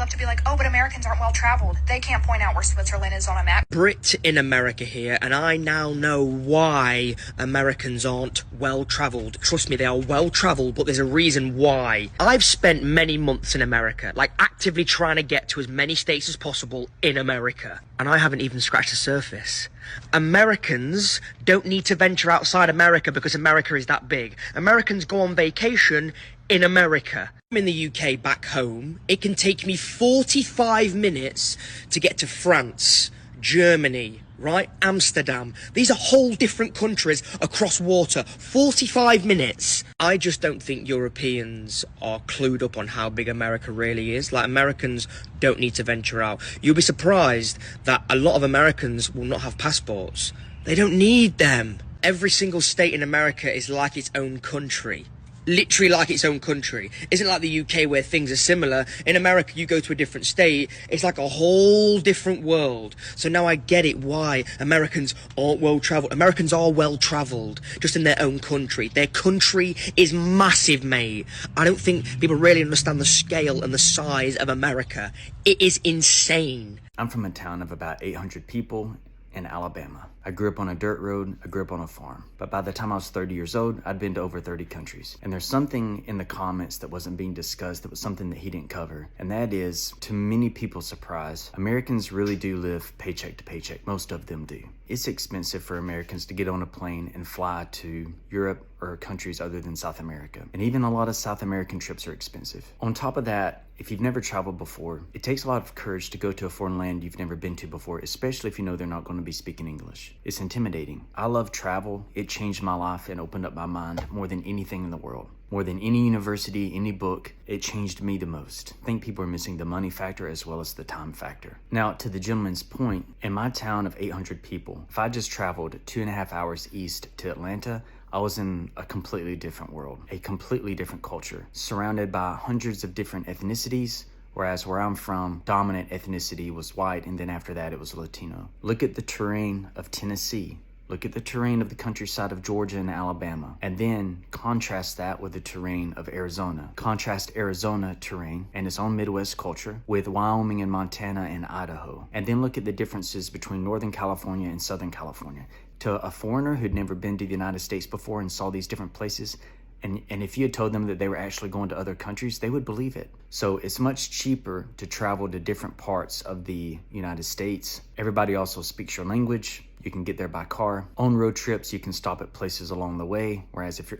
love to be like, oh, but Americans aren't well traveled. They can't point out where Switzerland is on a map. Brit in America here, and I now know why Americans aren't well travelled. Trust me, they are well travelled, but there's a reason why. I've spent many months in America, like actively trying to get to as many states as possible in America, and I haven't even scratched the surface. Americans don't need to venture outside America because America is that big. Americans go on vacation in America. I'm in the UK back home. It can take me 45 minutes to get to France, Germany, right? Amsterdam. These are whole different countries across water. 45 minutes. I just don't think Europeans are clued up on how big America really is. Like, Americans don't need to venture out. You'll be surprised that a lot of Americans will not have passports. They don't need them. Every single state in America is like its own country. Literally like its own country. Isn't like the UK where things are similar. In America, you go to a different state, it's like a whole different world. So now I get it why Americans aren't well travelled. Americans are well travelled, just in their own country. Their country is massive, mate. I don't think people really understand the scale and the size of America. It is insane. I'm from a town of about 800 people in Alabama. I grew up on a dirt road, I grew up on a farm. But by the time I was 30 years old, I'd been to over 30 countries. And there's something in the comments that wasn't being discussed, that was something that he didn't cover. And that is, to many people's surprise, Americans really do live paycheck to paycheck. Most of them do. It's expensive for Americans to get on a plane and fly to Europe or countries other than South America. And even a lot of South American trips are expensive. On top of that, if you've never traveled before, it takes a lot of courage to go to a foreign land you've never been to before, especially if you know they're not going to be speaking English. It's intimidating. I love travel. It changed my life and opened up my mind more than anything in the world. More than any university, any book, it changed me the most. I think people are missing the money factor as well as the time factor. Now, to the gentleman's point, in my town of 800 people, if I just traveled 2.5 hours east to Atlanta, I was in a completely different world, a completely different culture, surrounded by hundreds of different ethnicities, whereas where I'm from, dominant ethnicity was white, and then after that it was Latino. Look at the terrain of Tennessee. Look at the terrain of the countryside of Georgia and Alabama, and then contrast that with the terrain of Arizona. Contrast Arizona terrain and its own Midwest culture with Wyoming and Montana and Idaho. And then look at the differences between Northern California and Southern California. To a foreigner who'd never been to the United States before and saw these different places, and if you had told them that they were actually going to other countries, they would believe it. So it's much cheaper to travel to different parts of the United States. Everybody also speaks your language. You can get there by car. On road trips, you can stop at places along the way. Whereas if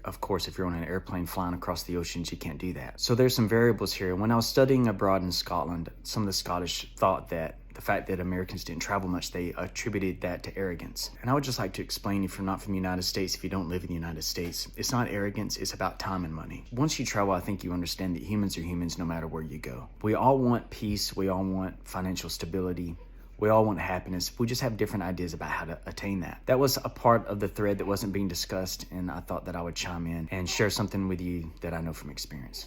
you're on an airplane flying across the oceans, you can't do that. So there's some variables here. When I was studying abroad in Scotland, some of the Scottish thought that the fact that Americans didn't travel much, they attributed that to arrogance. And I would just like to explain, if you're not from the United States, if you don't live in the United States, it's not arrogance, it's about time and money. Once you travel, I think you understand that humans are humans no matter where you go. We all want peace, we all want financial stability, we all want happiness. We just have different ideas about how to attain that. That was a part of the thread that wasn't being discussed, and I thought that I would chime in and share something with you that I know from experience.